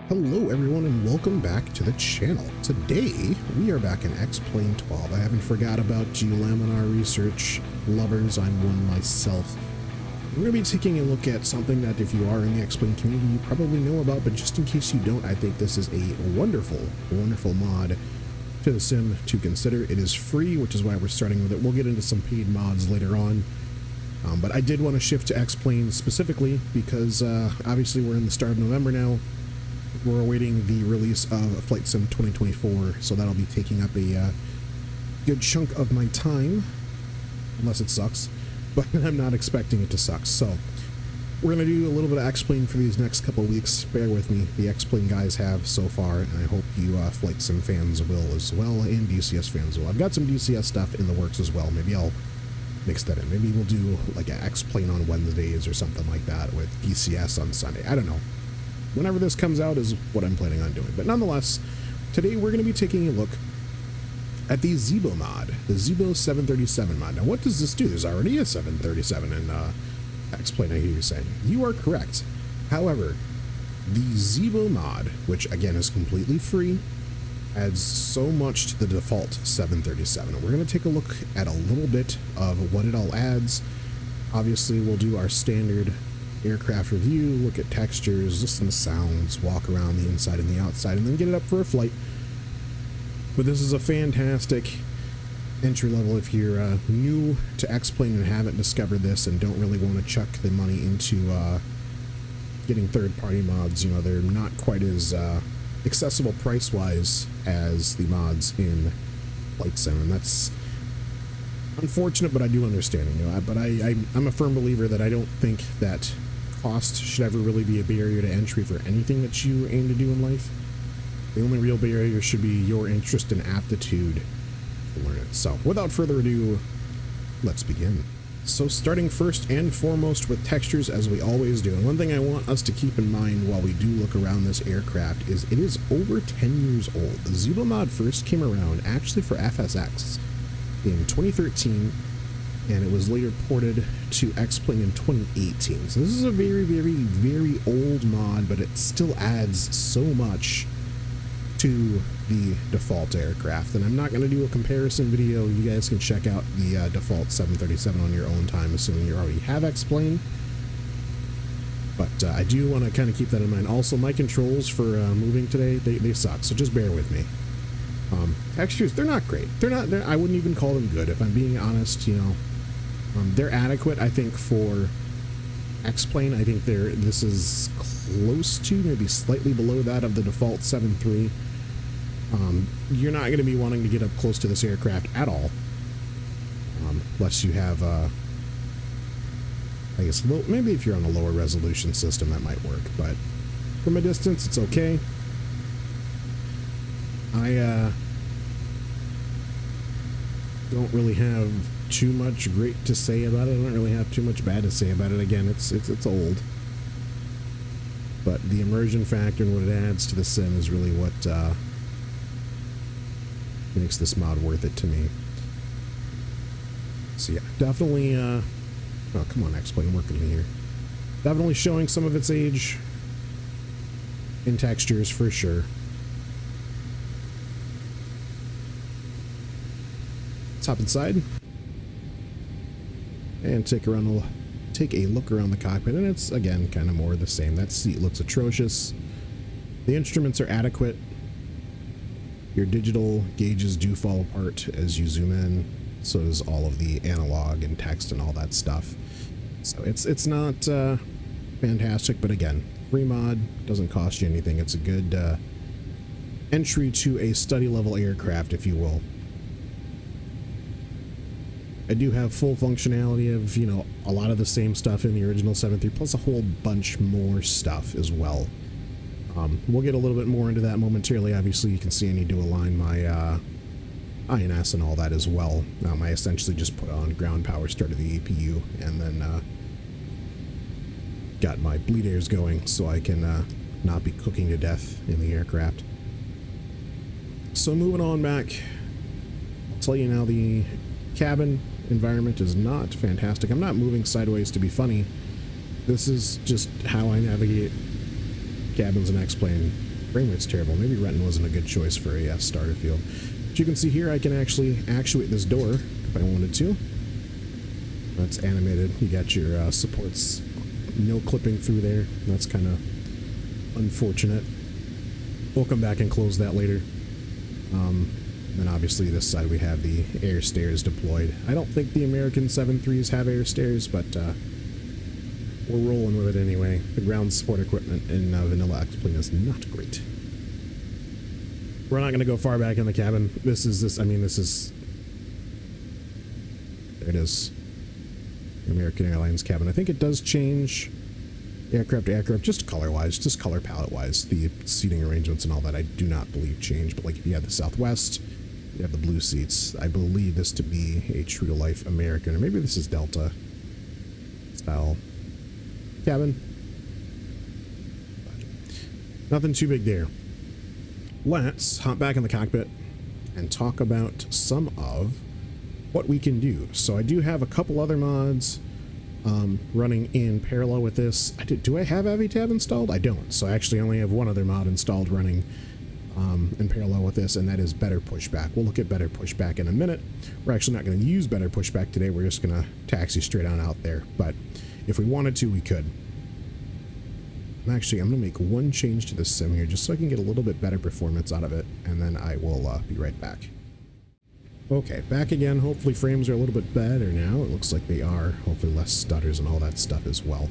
Hello everyone and welcome back to the channel. Today we are back in X-Plane 12. I haven't forgot about you Laminar research lovers. I'm one myself. We're going to be taking a look at something that if you are in the X-Plane community you probably know about, but just in case you don't, I think this is a wonderful mod to the sim to consider. It is free, which is why we're starting with it. We'll get into some paid mods later on. But I did want to shift to X-Plane specifically because obviously we're in the start of November now. We're awaiting the release of Flight Sim 2024, so that'll be taking up a good chunk of my time, unless it sucks, but I'm not expecting it to suck. So we're going to do a little bit of X-Plane for these next couple of weeks. Bear with me. The X-Plane guys have so far, and I hope you Flight Sim fans will as well, and DCS fans will. I've got some DCS stuff in the works as well. Maybe I'll mix that in. Maybe we'll do like an X-Plane on Wednesdays or something like that with DCS on Sunday. I don't know. Whenever this comes out is what I'm planning on doing. But nonetheless, today we're going to be taking a look at the Zibo mod, the Zibo 737 mod. Now, what does this do? There's already a 737 in X-Plane, I hear you saying. You are correct. However, the Zibo mod, which again is completely free, adds so much to the default 737. And we're going to take a look at a little bit of what it all adds. Obviously, we'll do our standard aircraft review, look at textures, listen to sounds, walk around the inside and the outside, and then get it up for a flight. But this is a fantastic entry level if you're new to X-Plane and haven't discovered this and don't really want to chuck the money into getting third-party mods. You know, they're not quite as accessible price-wise as the mods in Flight Sim, and that's unfortunate, but I do understand it. You know, but I'm a firm believer that I don't think that cost should ever really be a barrier to entry for anything that you aim to do in life. The only real barrier should be your interest and aptitude to learn it. So without further ado, let's begin. So starting first and foremost with textures, as we always do, and one thing I want us to keep in mind while we do look around this aircraft is it is over 10 years old. The Zibo mod first came around actually for FSX in 2013, and it was later ported to X-Plane in 2018. So this is a very, very, very old mod, but it still adds so much to the default aircraft. And I'm not going to do a comparison video. You guys can check out the default 737 on your own time, assuming you already have X-Plane. But I do want to kind of keep that in mind. Also, my controls for moving today, they suck, so just bear with me. Textures, they're not great. I wouldn't even call them good, if I'm being honest. You know, they're adequate, I think, for X-Plane. I think this is close to, maybe slightly below that of the default 7.3. You're not going to be wanting to get up close to this aircraft at all, unless you have, I guess, maybe if you're on a lower resolution system, that might work. But from a distance, it's okay. I don't really have too much great to say about it. I don't really have too much bad to say about it. Again, it's old, but the immersion factor and what it adds to the sim is really what makes this mod worth it to me. So yeah, definitely. Oh, come on, X-Plane, work with me here. Definitely showing some of its age in textures for sure. Hop inside and take a look around the cockpit, and it's again kind of more of the same. That seat looks atrocious. The instruments are adequate. Your digital gauges do fall apart as you zoom in, so does all of the analog and text and all that stuff. So it's not fantastic, but again, free mod, doesn't cost you anything. It's a good entry to a study level aircraft, if you will. I do have full functionality of, you know, a lot of the same stuff in the original 7.3, plus a whole bunch more stuff as well. We'll get a little bit more into that momentarily. Obviously, you can see I need to align my INS and all that as well. I essentially just put on ground power, started the APU, and then got my bleed airs going so I can not be cooking to death in the aircraft. So moving on back, I'll tell you now, the cabin environment is not fantastic. I'm not moving sideways to be funny. This is just how I navigate cabins in X-Plane frame rate's terrible. Maybe Renton wasn't a good choice for a starter field. As you can see here, I can actually actuate this door if I wanted to. That's animated. You got your supports, no clipping through there. That's kind of unfortunate. We'll come back and close that later. Then obviously this side we have the air stairs deployed. I don't think the American 7.3s have air stairs, but we're rolling with it anyway. The ground support equipment in vanilla X-Plane is not great. We're not going to go far back in the cabin. There it is. The American Airlines cabin. I think it does change aircraft to aircraft, just color-wise, just color palette-wise. The seating arrangements and all that I do not believe change, but like if you have the Southwest, you have the blue seats. I believe this to be a true-to-life American, or maybe this is Delta style cabin. Nothing too big there. Let's hop back in the cockpit and talk about some of what we can do. So I do have a couple other mods running in parallel with this. Do I have AviTab installed? I don't. So I actually only have one other mod installed running in parallel with this, and that is better pushback. We'll look at better pushback in a minute. We're actually not going to use better pushback today. We're just going to taxi straight on out there. But if we wanted to, we could. Actually, I'm going to make one change to this sim here just so I can get a little bit better performance out of it, and then I will be right back. Okay, back again. Hopefully frames are a little bit better now. It looks like they are. Hopefully less stutters and all that stuff as well.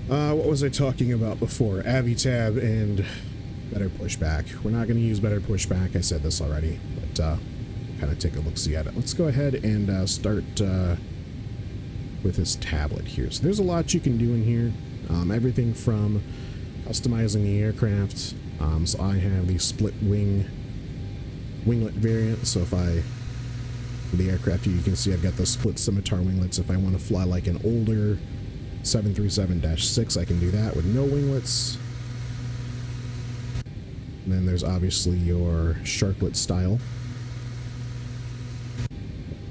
What was I talking about before? AviTab and better pushback. We're not going to use better pushback. I said this already, but kind of take a look-see at it. Let's go ahead and start with this tablet here. So there's a lot you can do in here. Everything from customizing the aircraft. So I have the split winglet variant. So if the aircraft here, you can see I've got the split scimitar winglets. If I want to fly like an older 737-6, I can do that with no winglets. And then there's obviously your sharklet style.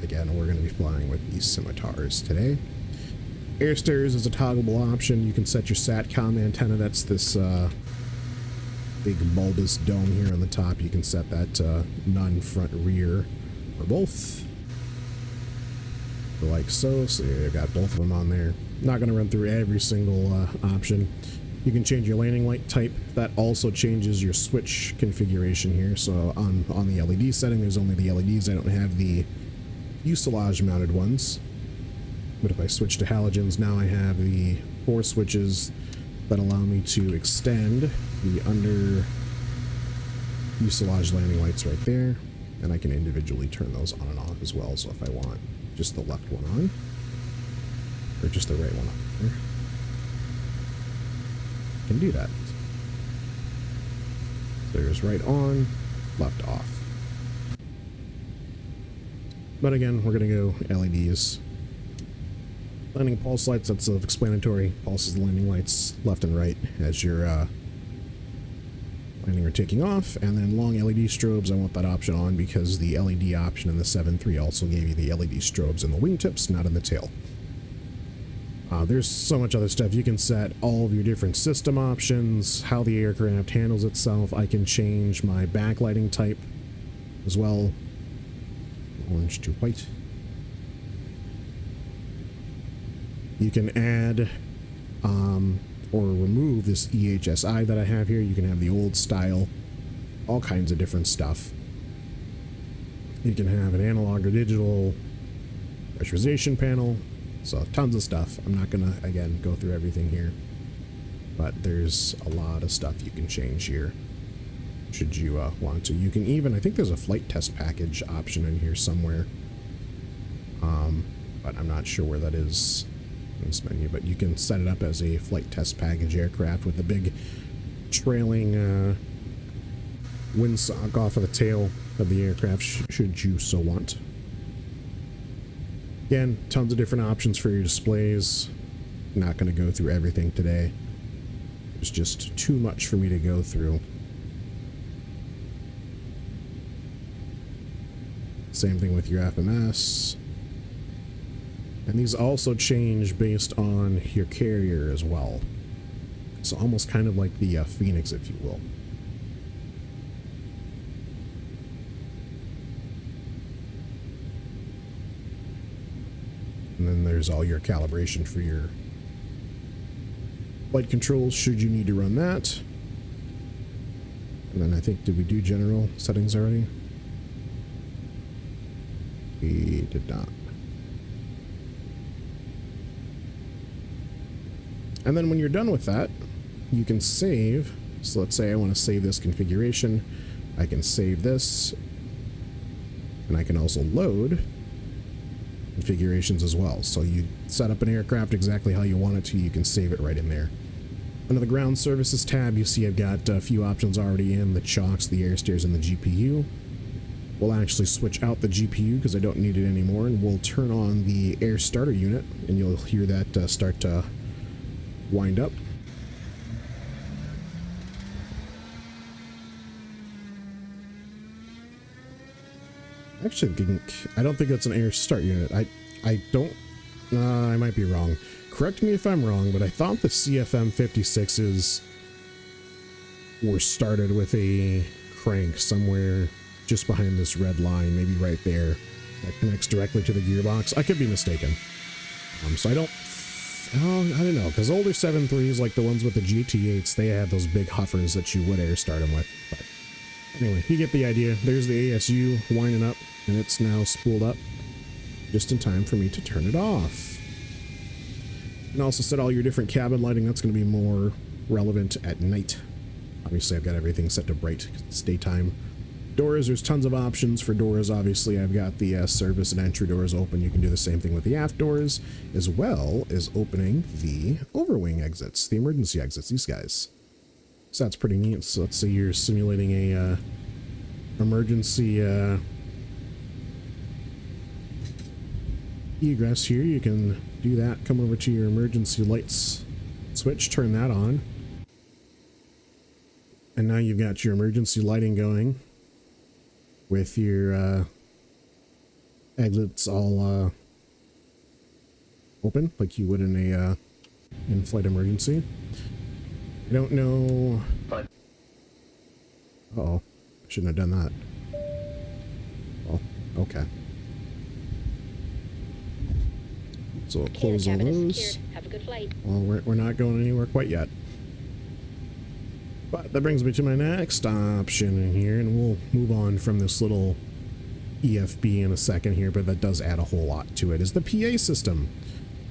Again, we're going to be flying with these scimitars today. Air stairs is a toggleable option. You can set your SATCOM antenna. That's this big bulbous dome here on the top. You can set that none, front, rear, or both. Like so. So you've got both of them on there. Not going to run through every single option. You can change your landing light type. That also changes your switch configuration here. So on the LED setting, there's only the LEDs. I don't have the fuselage mounted ones. But if I switch to halogens, now I have the 4 switches that allow me to extend the under fuselage landing lights right there. And I can individually turn those on and off as well. So if I want just the left one on, or just the right one on, I can do that. So there's right on, left off. But again, we're going to go LEDs. Landing pulse lights, that's self-explanatory. Pulses the landing lights left and right as you're landing or taking off. And then long LED strobes, I want that option on because the LED option in the 7.3 also gave you the LED strobes in the wingtips, not in the tail. There's so much other stuff. You can set all of your different system options, how the aircraft handles itself. I can change my backlighting type as well. Orange to white. You can add or remove this EHSI that I have here. You can have the old style, all kinds of different stuff. You can have an analog or digital pressurization panel. So tons of stuff. I'm not gonna, again, go through everything here, but there's a lot of stuff you can change here should you want to. You can even, I think there's a flight test package option in here somewhere, but I'm not sure where that is in this menu. But you can set it up as a flight test package aircraft with a big trailing windsock off of the tail of the aircraft should you so want. Again, tons of different options for your displays. Not going to go through everything today. There's just too much for me to go through. Same thing with your FMS. And these also change based on your carrier as well. So almost kind of like the Phoenix, if you will. And then there's all your calibration for your flight controls, should you need to run that. And then I think, did we do general settings already? We did not. And then when you're done with that, you can save. So let's say I want to save this configuration. I can save this. And I can also load configurations as well. So you set up an aircraft exactly how you want it to, you can save it right in there. Under the ground services tab, you see I've got a few options already in: the chocks, the air steers, and the GPU. We'll actually switch out the GPU because I don't need it anymore, and we'll turn on the air starter unit, and you'll hear that start to wind up. Actually, I don't think that's an air start unit. I don't. I might be wrong. Correct me if I'm wrong, but I thought the CFM 56s were started with a crank somewhere just behind this red line, maybe right there, that connects directly to the gearbox. I could be mistaken. So I don't know, because older 7.3s, like the ones with the GT8s, they had those big huffers that you would air start them with. But anyway, you get the idea. There's the ASU winding up, and it's now spooled up just in time for me to turn it off. You can also set all your different cabin lighting. That's going to be more relevant at night. Obviously, I've got everything set to bright because it's daytime. Doors, there's tons of options for doors. Obviously, I've got the service and entry doors open. You can do the same thing with the aft doors, as well as opening the overwing exits, the emergency exits, these guys. So that's pretty neat. So let's say you're simulating a emergency egress here. You can do that. Come over to your emergency lights switch, turn that on, and now you've got your emergency lighting going with your exits all open like you would in a in-flight emergency. I don't know. Uh-oh, I shouldn't have done that. Oh, okay. So we'll close all those. Have a good flight. Well, we're not going anywhere quite yet. But that brings me to my next option in here, and we'll move on from this little EFB in a second here, but that does add a whole lot to it, is the PA system.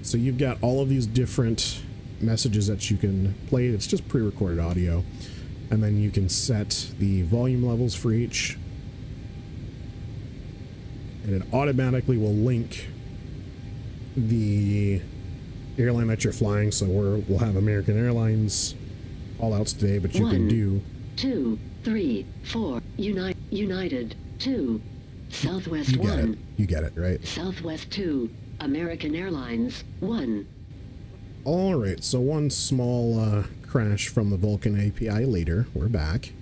So you've got all of these different messages that you can play. It's just pre-recorded audio. And then you can set the volume levels for each. And it automatically will link the airline that you're flying. So we'll have American Airlines all outs today, but you can do 2, 3, 4 United 2 Southwest 1. You get it, right? Southwest 2 American Airlines 1. All right, so one small crash from the Vulcan API later. We're back.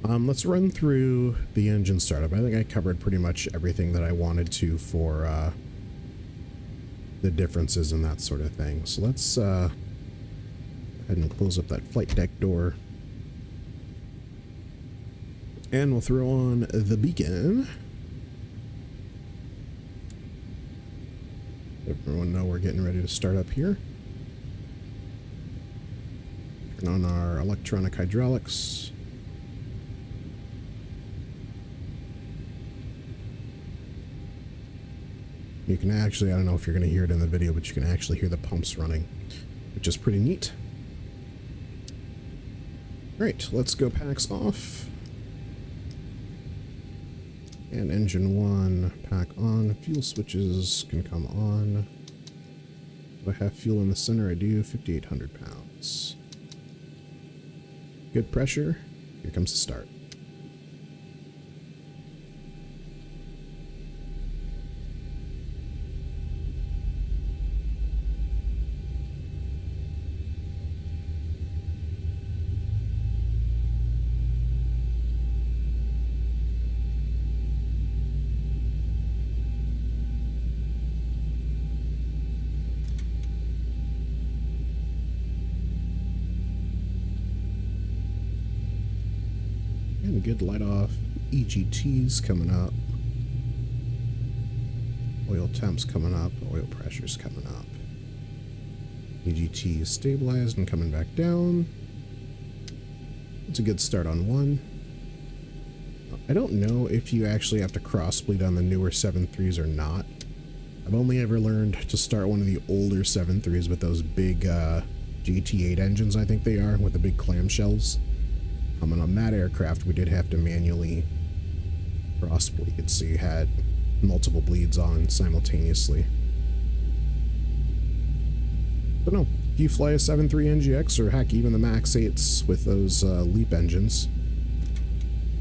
Let's run through the engine startup. I think I covered pretty much everything that I wanted to for the differences and that sort of thing. So let's go ahead and close up that flight deck door. And we'll throw on the beacon. Everyone know we're getting ready to start up here. Turn on our electronic hydraulics. You can actually, I don't know if you're going to hear it in the video, but you can actually hear the pumps running, which is pretty neat. All right, let's go packs off. And engine 1, pack on. Fuel switches can come on. Do I have fuel in the center? I do. 5,800 pounds. Good pressure. Here comes the start. Good light off. EGT's coming up. Oil temps coming up. Oil pressure's coming up. EGT is stabilized and coming back down. It's a good start on one. I don't know if you actually have to crossbleed on the newer 7.3s or not. I've only ever learned to start one of the older 7.3s with those big GT8 engines, I think they are, with the big clamshells. And on that aircraft, we did have to manually crossbleed, so you had multiple bleeds on simultaneously. But no, if you fly a 7.3 NGX, or heck, even the Max 8s with those LEAP engines,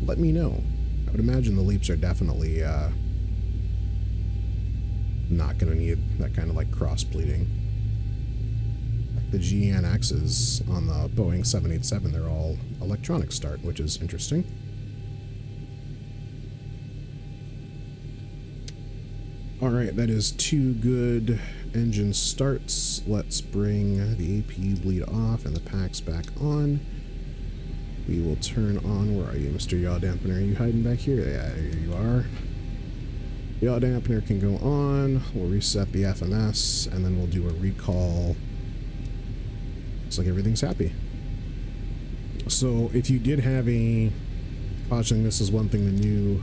let me know. I would imagine the LEAPs are definitely not going to need that kind of like cross-bleeding. The GNXs on the Boeing 787, they're all electronic start, which is interesting. Alright, that is 2 good engine starts. Let's bring the APU bleed off and the packs back on. We will turn on, where are you, Mr. Yaw Dampener? Are you hiding back here? Yeah, here you are. Yaw Dampener can go on. We'll reset the FMS, and then we'll do a recall. Looks like everything's happy. So if you did have a caution, this is one thing the new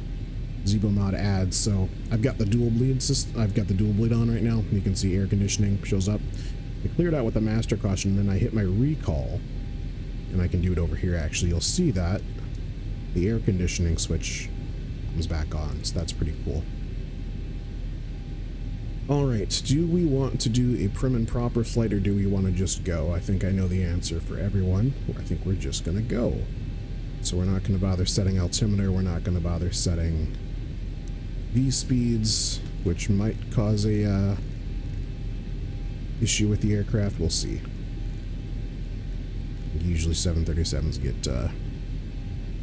Zibo Mod adds. So I've got the dual bleed system. I've got the dual bleed on right now. You can see air conditioning shows up. I cleared out with the master caution, and then I hit my recall, and I can do it over here. Actually, you'll see that the air conditioning switch comes back on. So that's pretty cool. Alright, do we want to do a prim and proper flight, or do we want to just go? I think I know the answer for everyone. I think we're just going to go. So we're not going to bother setting altimeter, we're not going to bother setting V-speeds, which might cause a issue with the aircraft. We'll see. Usually 737s get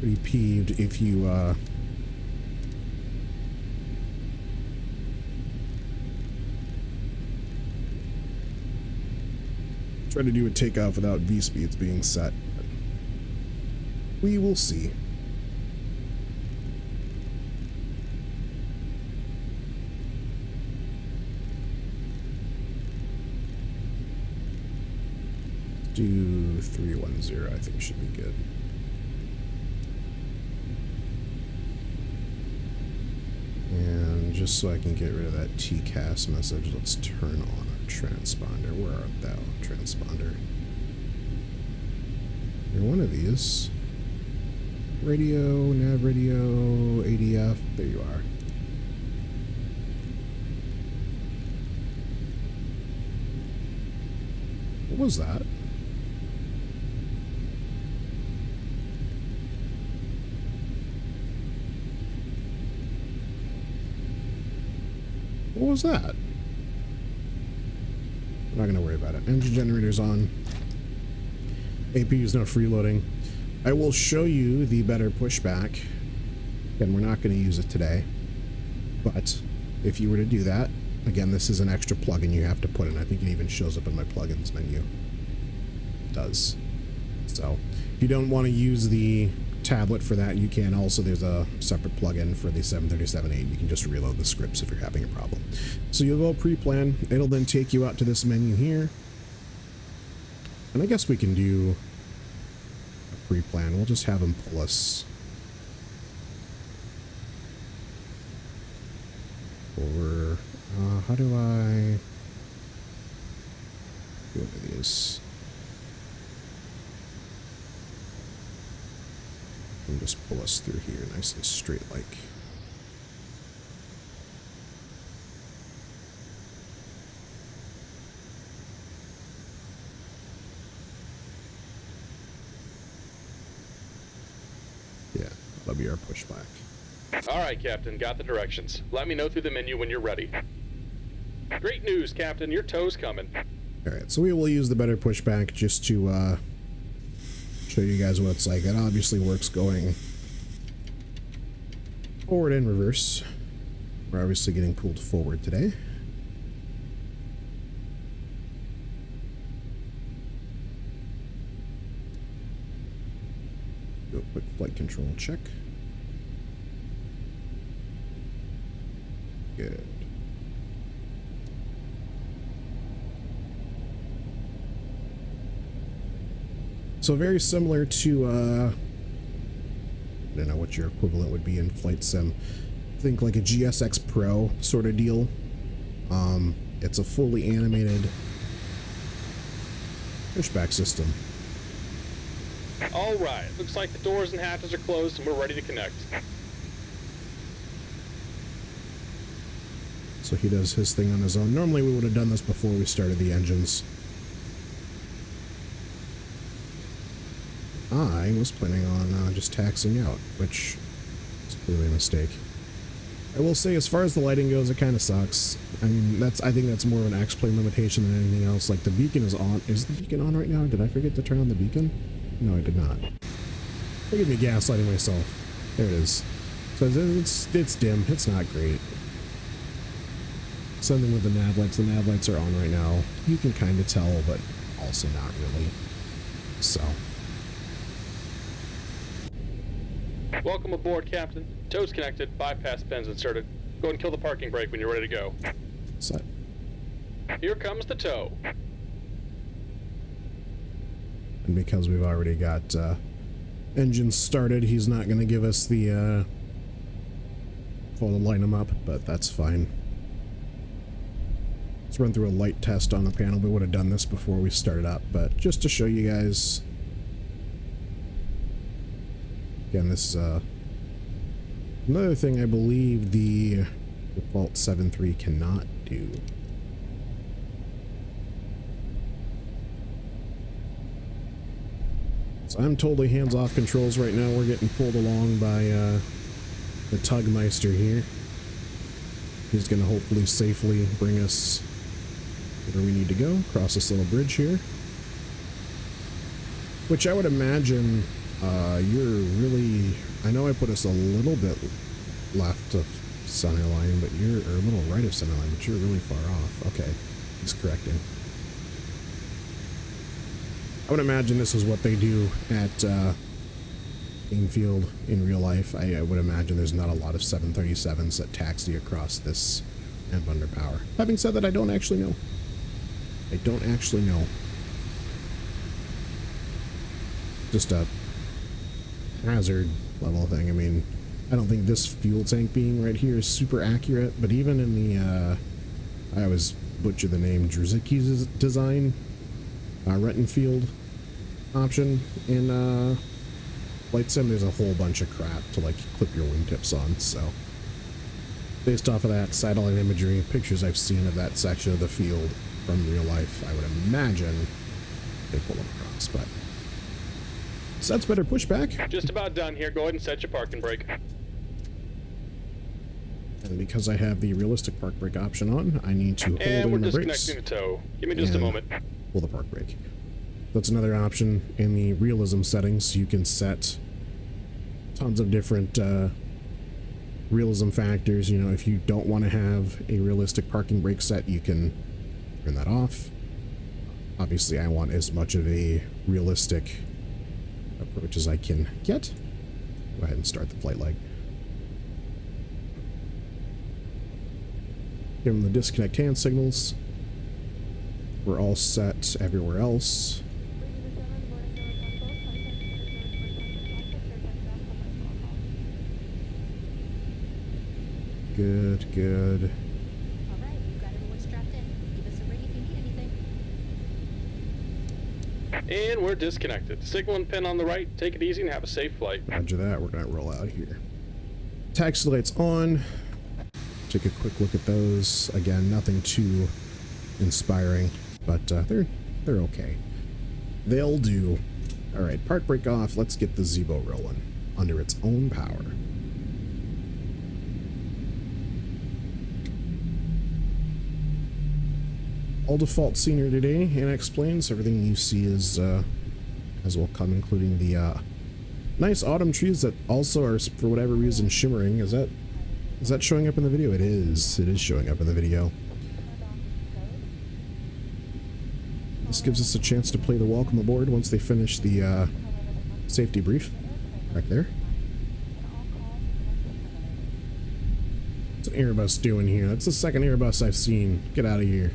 pretty peeved if you try to do a takeoff without V-speeds being set. We will see. Do 310, I think should be good. And just so I can get rid of that TCAS message, let's turn on our transponder. Where art thou, transponder? You're one of these. Radio, nav radio, ADF, there you are. What was that? What was that? I'm not going to worry about it. Engine generator's on. APU's not freeloading. I will show you the better pushback. Again, we're not going to use it today. But if you were to do that, again, this is an extra plugin you have to put in. I think it even shows up in my plugins menu. It does. So if you don't want to use the tablet for that, you can also, there's a separate plugin for the 737-8. You can just reload the scripts if you're having a problem. So you'll go pre-plan. It'll then take you out to this menu here. And I guess we can do a pre-plan. We'll just have them pull us over. How do I do one of these? And just pull us through here nice and straight like. Yeah, that'll be our pushback. All right, Captain, got the directions. Let me know through the menu when you're ready. Great news, Captain, your tow's coming. All right, so we will use the better pushback just to show you guys what it's like. It obviously works going forward and reverse. We're obviously getting pulled forward today. Do a quick flight control check. Good. So very similar to, I don't know what your equivalent would be in flight sim. Think like a GSX Pro sort of deal. It's a fully animated pushback system. All right, looks like the doors and hatches are closed and we're ready to connect. So he does his thing on his own. Normally we would have done this before we started the engines. I was planning on just taxiing out, which is clearly a mistake. I will say, as far as the lighting goes, it kind of sucks. I mean, I think that's more of an X-Plane limitation than anything else. Like, the beacon is on. Is the beacon on right now? Did I forget to turn on the beacon? No, I did not. Look at me gaslighting myself. There it is. So it's dim. It's not great. Something with the nav lights. The nav lights are on right now. You can kind of tell, but also not really. So. Welcome aboard, Captain. Tow's connected, bypass pins inserted. Go ahead and kill the parking brake when you're ready to go. Set. Here comes the tow. And because we've already got engines started, he's not going to give us the call to line them up, but that's fine. Let's run through a light test on the panel. We would have done this before we started up, but just to show you guys. Again, this is another thing I believe the default 7.3 cannot do. So I'm totally hands-off controls right now. We're getting pulled along by the Tugmeister here. He's going to hopefully safely bring us where we need to go, across this little bridge here. Which I would imagine you're really... I know I put us a little bit left of center line, but or a little right of center line, but you're really far off. Okay, he's correcting. I would imagine this is what they do at Field in real life. I would imagine there's not a lot of 737s that taxi across this and under power. Having said that, I don't actually know. I don't actually know. Just a hazard level thing. I mean, I don't think this fuel tank being right here is super accurate, but even in the, I always butcher the name, Druzicki's design, Rentonfield option in Flight Sim, there's a whole bunch of crap to like clip your wingtips on, so based off of that satellite imagery, pictures I've seen of that section of the field from real life, I would imagine they pull them across, but so that's better pushback. Just about done here. Go ahead and set your parking brake. And because I have the realistic park brake option on, I need to hold and we're in the brakes. disconnecting the tow. Give me just a moment. Pull the park brake. That's another option in the realism settings. You can set tons of different realism factors. You know, if you don't want to have a realistic parking brake set, you can turn that off. Obviously, I want as much of a realistic approach as I can get. Go ahead and start the flight leg. Give them the disconnect hand signals. We're all set everywhere else. Good, good. All right, you've got everyone strapped in. Give us a ring if you need anything. And we're disconnected. Signaling pin on the right. Take it easy and have a safe flight. Roger that. We're going to roll out here. Taxi lights on. Take a quick look at those. Again, nothing too inspiring, but they're okay. They'll do. All right, park brake off. Let's get the Zibo rolling under its own power. All default scenery today, and explains everything you see is as will come, including the nice autumn trees that also are, for whatever reason, shimmering. Is that showing up in the video? It is. It is showing up in the video. This gives us a chance to play the welcome aboard once they finish the safety brief. Back there. What's an Airbus doing here? That's the second Airbus I've seen. Get out of here.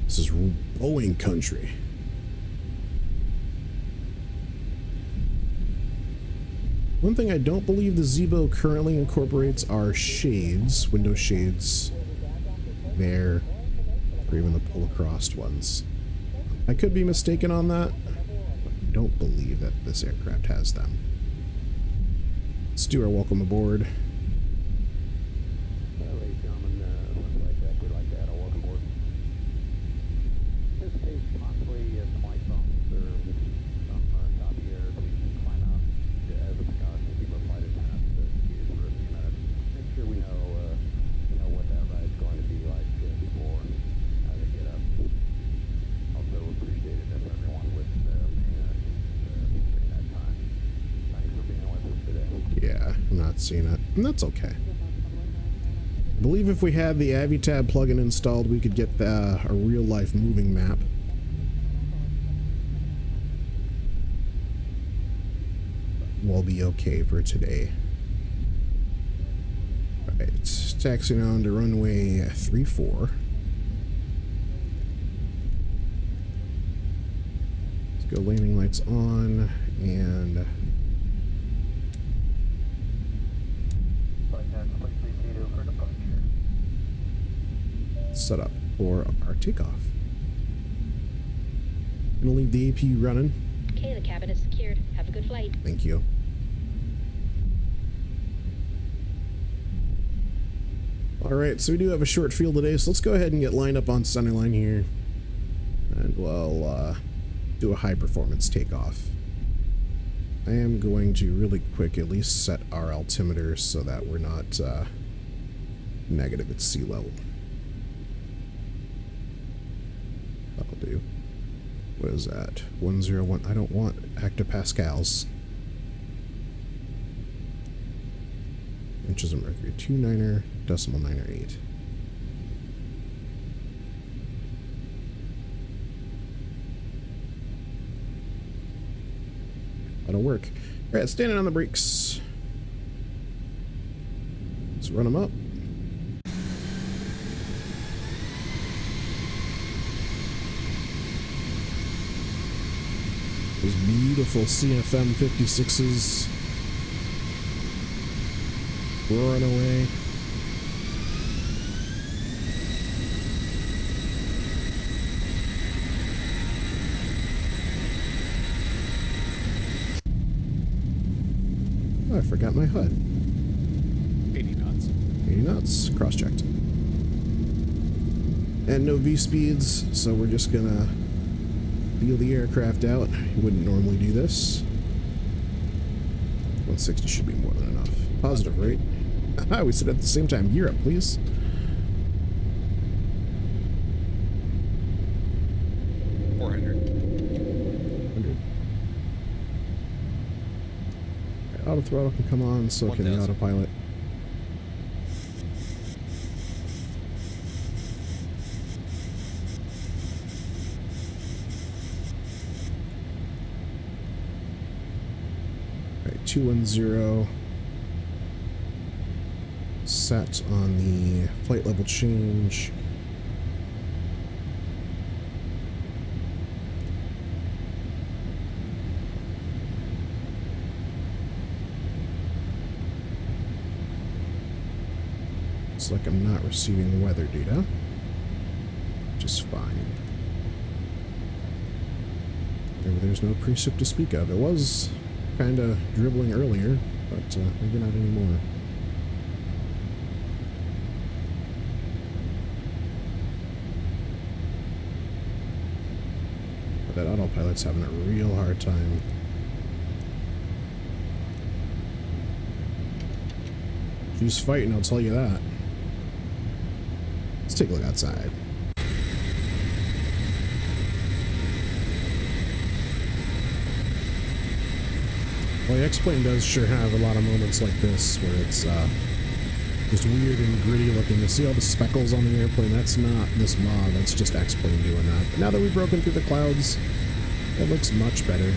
This is Boeing country. One thing I don't believe the Zibo currently incorporates are shades, window shades, there, or even the pull-across ones. I could be mistaken on that, but I don't believe that this aircraft has them. Let's do our welcome aboard. Ladies and gentlemen, looks like that. We'd like to add a welcome aboard. This is possibly some light phones or some top air so you can climb out as a precaution. Keep our flight attendants seated for a few minutes. Make sure we know what that ride's going to be like before and how to get up. Also appreciate it if everyone would pay attention during that time. Thanks for being with us today. Yeah, I'm not seeing it, and that's okay. I believe if we had the AviTab plugin installed, we could get a real-life moving map. We'll be okay for today. Alright, taxiing on to runway 34. Let's go landing lights on, and set up for our takeoff. Gonna leave the AP running. Okay, the cabin is secured. Have a good flight. Thank you. Alright, so we do have a short field today, so let's go ahead and get lined up on centerline here. And we'll do a high performance takeoff. I am going to really quick at least set our altimeter so that we're not negative at sea level. That'll do. What is that? 101. I don't want hectopascals. Inches of mercury. 29er, decimal 9er 8. That'll work. Alright, standing on the brakes. Let's run them up. Those beautiful CFM 56s roaring away. Oh, I forgot my HUD. 80 knots. 80 knots, cross-checked. And no V-speeds, so we're just gonna feel the aircraft out. You wouldn't normally do this. 160 should be more than enough. Positive rate. We said at the same time, gear up, please. Auto throttle can come on, so can the autopilot. Alright, 210. Set on the flight level change. Looks like I'm not receiving weather data, which is fine. There's no precip to speak of. It was kind of dribbling earlier, but maybe not anymore. But that autopilot's having a real hard time. She's fighting, I'll tell you that. Let's take a look outside. Well, the X-Plane does sure have a lot of moments like this where it's just weird and gritty looking. You see all the speckles on the airplane? That's not this mod, that's just X-Plane doing that. But now that we've broken through the clouds, it looks much better.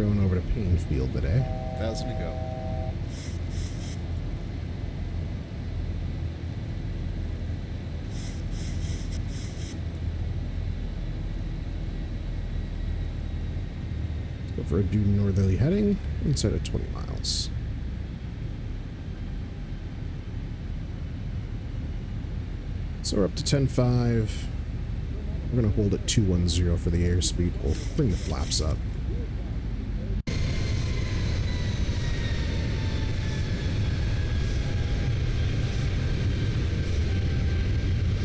going over to Painfield today. How's it go? Let's go for a due northerly heading inside of 20 miles. So we're up to 10.5. We're going to hold at 210 for the airspeed. We'll bring the flaps up.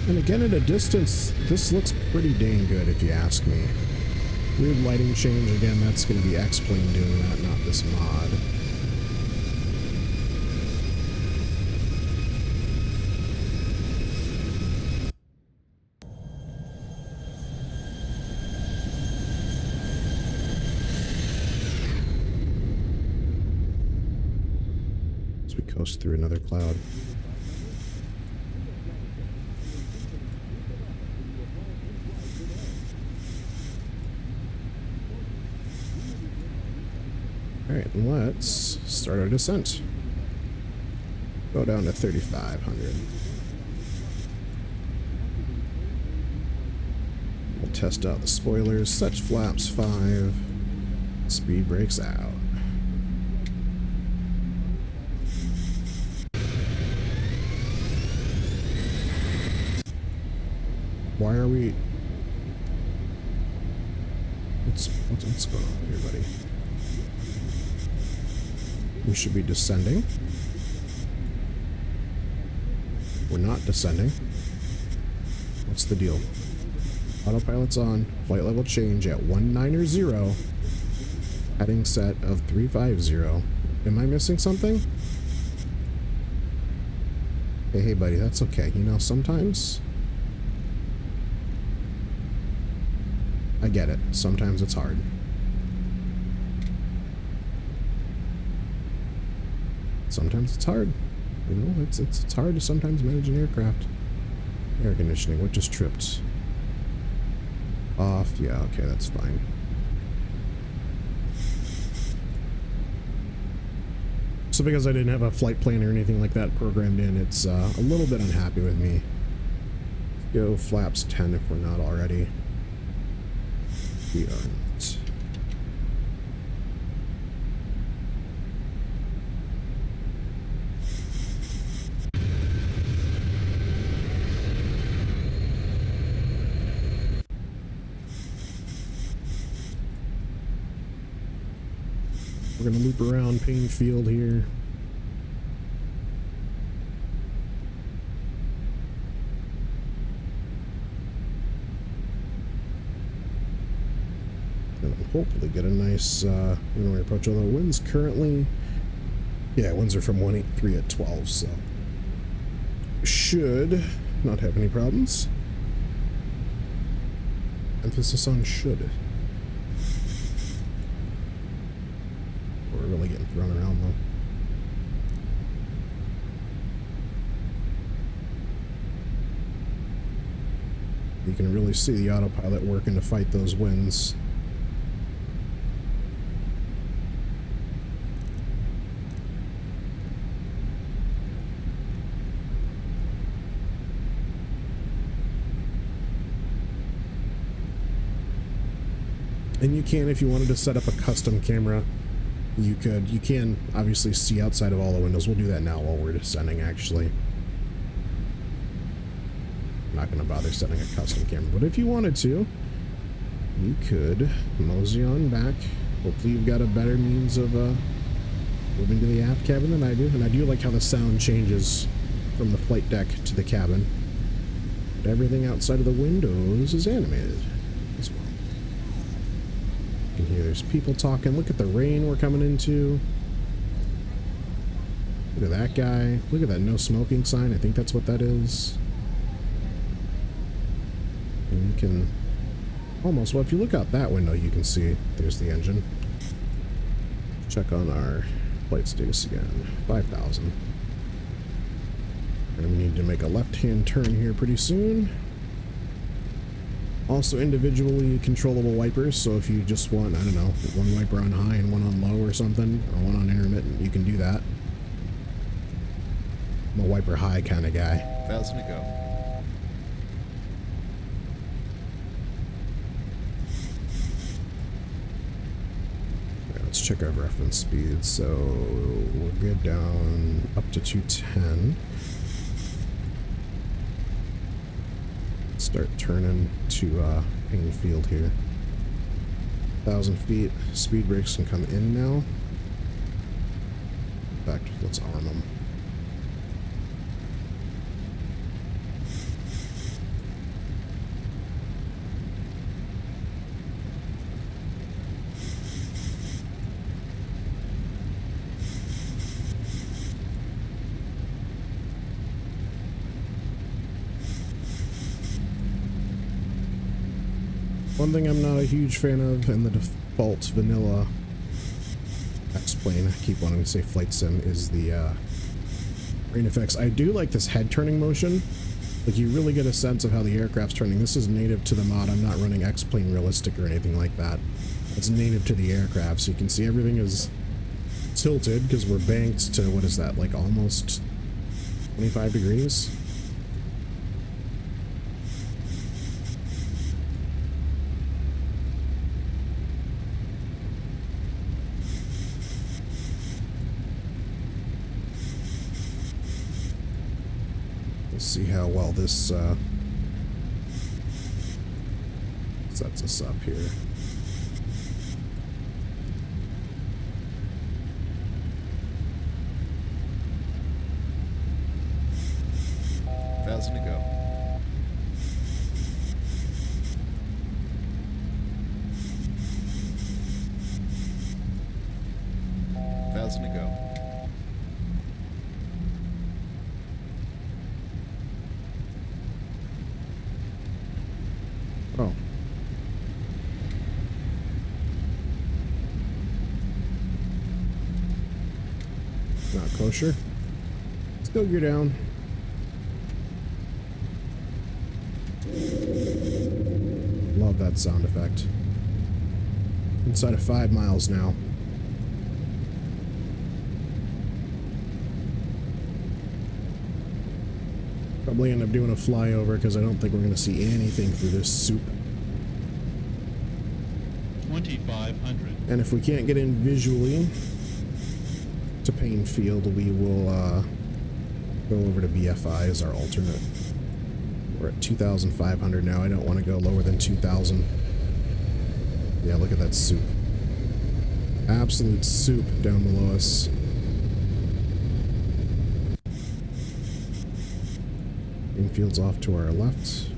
And again, at a distance, this looks pretty dang good if you ask me. Weird lighting change, again, that's going to be X-Plane doing that, not this mod. As we coast through another cloud. Alright, let's start our descent. Go down to 3,500. We'll test out the spoilers. Set flaps 5. Speed brakes out. Why are we... What's going on here, buddy? We should be descending. We're not descending. What's the deal? Autopilot's on. Flight level change at 190. Heading set of 350. Am I missing something? Hey, buddy, that's okay. You know, sometimes... I get it. Sometimes it's hard. Sometimes it's hard. You know, it's hard to sometimes manage an aircraft. Air conditioning, what just tripped? Off, yeah, okay, that's fine. So because I didn't have a flight plan or anything like that programmed in, it's a little bit unhappy with me. Go flaps 10 if we're not already. We are not. We're going to loop around Painfield here. And hopefully get a nice when we approach. Although winds currently, yeah, winds are from 183 at 12, so should not have any problems. Emphasis on should. We're really getting thrown around though. You can really see the autopilot working to fight those winds. And you can, if you wanted to set up a custom camera, you could. You can obviously see outside of all the windows. We'll do that now while we're descending, actually. I'm not going to bother setting a custom camera, but if you wanted to, you could mosey on back. Hopefully you've got a better means of moving to the aft cabin than I do. And I do like how the sound changes from the flight deck to the cabin. But everything outside of the windows is animated as well. You can hear there's people talking. Look at the rain we're coming into. Look at that guy. Look at that no smoking sign. I think that's what that is. And you can almost, well, if you look out that window, you can see there's the engine. Check on our flight status again. 5,000. And we need to make a left-hand turn here pretty soon. Also individually controllable wipers, so if you just want, I don't know, one wiper on high and one on low or something, or one on intermittent, you can do that. I'm a wiper high kind of guy. 1,000 to go. Let's check our reference speed. So we're good down up to 210. Start turning to Payne Field here. 1,000 feet. Speed brakes can come in now. In fact, let's arm them. One thing I'm not a huge fan of in the default vanilla X-Plane, I keep wanting to say flight sim, is the rain effects. I do like this head turning motion. Like, you really get a sense of how the aircraft's turning. This is native to the mod. I'm not running X-Plane realistic or anything like that. It's native to the aircraft, so you can see everything is tilted because we're banked to, what is that, like almost 25 degrees? See how well this sets us up here. $1,000 to go. $1,000 to go. Oh. Not kosher. Let's go gear down. Love that sound effect. Inside of 5 miles now. Probably end up doing a flyover because I don't think we're going to see anything through this soup. 2,500. And if we can't get in visually to Payne Field, we will go over to BFI as our alternate. We're at 2,500 now. I don't want to go lower than 2,000. Yeah, look at that soup. Absolute soup down below us. Infield's off to our left.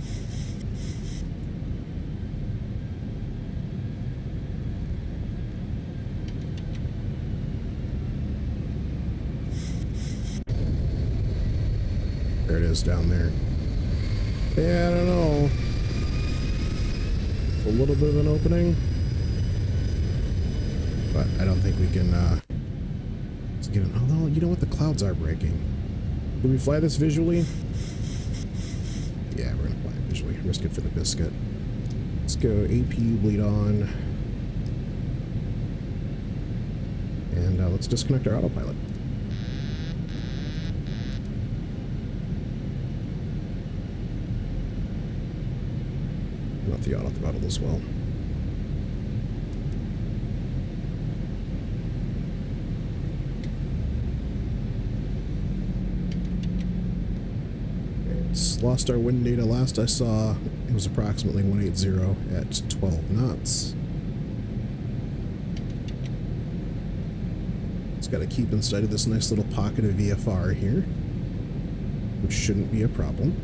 There it is down there. Yeah, I don't know. A little bit of an opening. But I don't think we can get in. Although, you know what? The clouds are breaking. Can we fly this visually? Yeah, we're gonna fly it visually. Risk it for the biscuit. Let's go APU bleed on. And let's disconnect our autopilot. Not the auto throttle as well. Lost our wind data. Last I saw, it was approximately 180 at 12 knots. Just got to keep inside of this nice little pocket of VFR here, which shouldn't be a problem.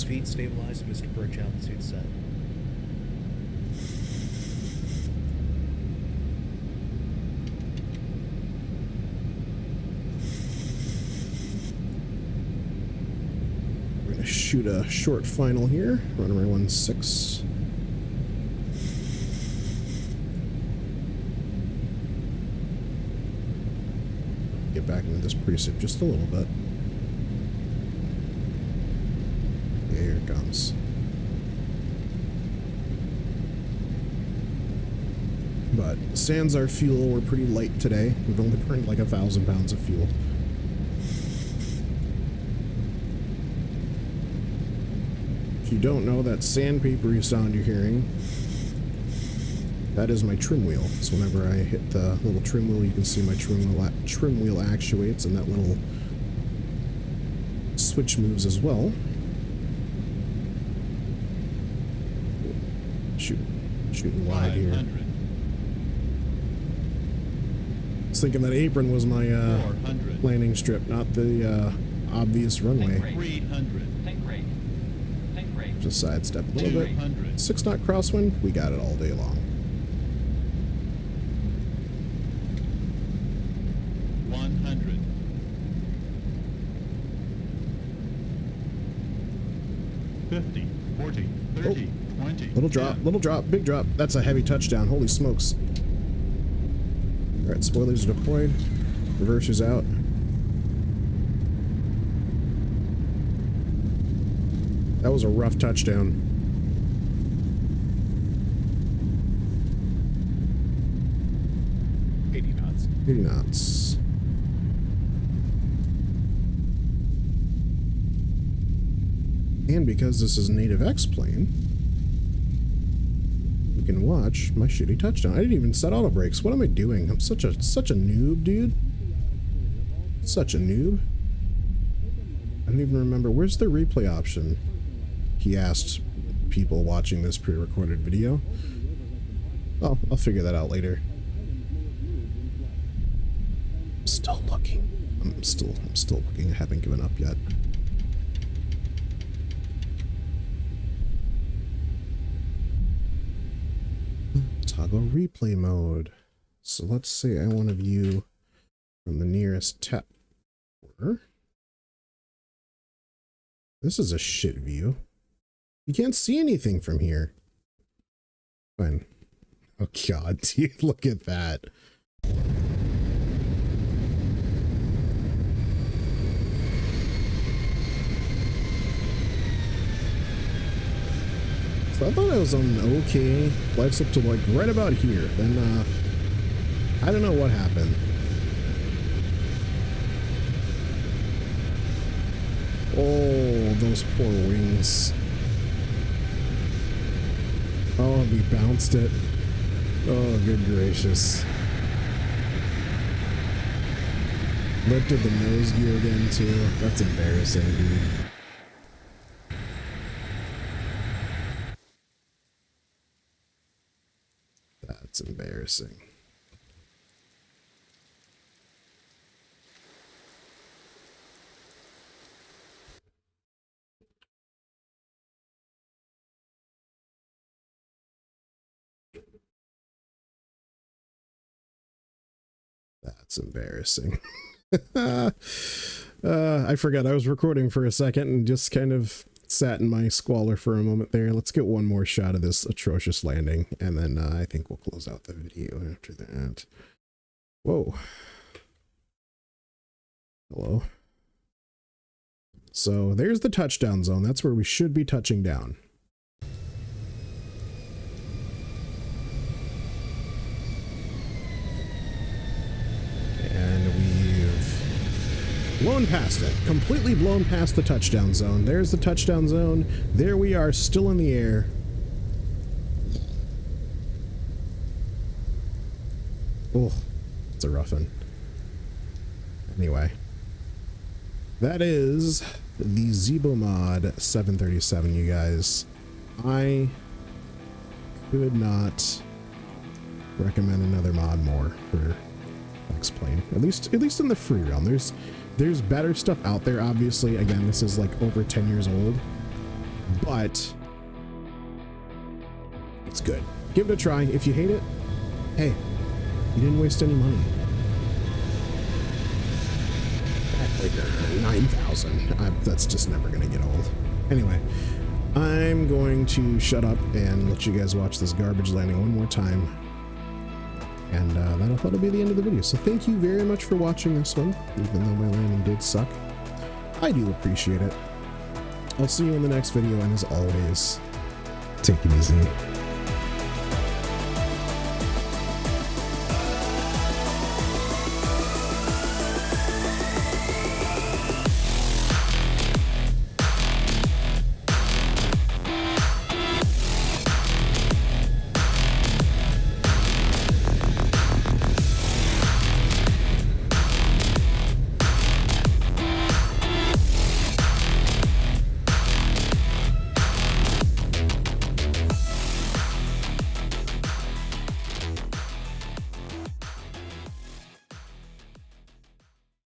Feet stabilized, Mr. Birch altitude set. We're going to shoot a short final here. Runway 16. Get back into this precinct just a little bit. Yeah, here it comes. But sans our fuel, we're pretty light today. We've only burned like 1,000 pounds of fuel. If you don't know, that sandpapery sound you're hearing, that is my trim wheel. So whenever I hit the little trim wheel, you can see my trim wheel actuates, and that little switch moves as well. Shooting wide here. I was thinking that apron was my landing strip, not the obvious runway. 300. Just sidestep a little bit. 6-knot crosswind, we got it all day long. 100. 50, 40, 30, 20. Little drop, big drop. That's a heavy touchdown. Holy smokes. Alright, spoilers are deployed. Reversers out. That was a rough touchdown. $80 knots. 80 knots. And because this is a native X-plane, you can watch my shitty touchdown. I didn't even set auto brakes. What am I doing? I'm such a noob, dude. Such a noob. I don't even remember. Where's the replay option? He asked people watching this pre-recorded video. Oh, I'll figure that out later. I'm still looking. I'm still looking. I haven't given up yet. Toggle replay mode. So let's say I want to view from the nearest tower. This is a shit view. You can't see anything from here. Fine. Oh god, dude, look at that. So I thought I was on an okay flight slip to like right about here. Then I don't know what happened. Oh, those poor wings. Oh, we bounced it. Oh, good gracious. Lifted the nose gear again, too. That's embarrassing, dude. That's embarrassing. That's embarrassing. I forgot I was recording for a second and just kind of sat in my squalor for a moment there. Let's get one more shot of this atrocious landing, and then I think we'll close out the video after that. Whoa. Hello. So there's the touchdown zone. That's where we should be touching down. And we've blown past it. Completely blown past the touchdown zone. There's the touchdown zone. There we are, still in the air. Oh, it's a rough one. Anyway. That is the Zibo Mod 737, you guys. I could not recommend another mod more for X-Plane. At least in the free realm. There's better stuff out there, obviously. Again, this is like over 10 years old. But it's good. Give it a try. If you hate it, hey, you didn't waste any money. Like 9,000. That's just never gonna get old. Anyway, I'm going to shut up and let you guys watch this garbage landing one more time. And that'll be the end of the video. So thank you very much for watching this one, even though my landing did suck. I do appreciate it. I'll see you in the next video, and as always, take it easy.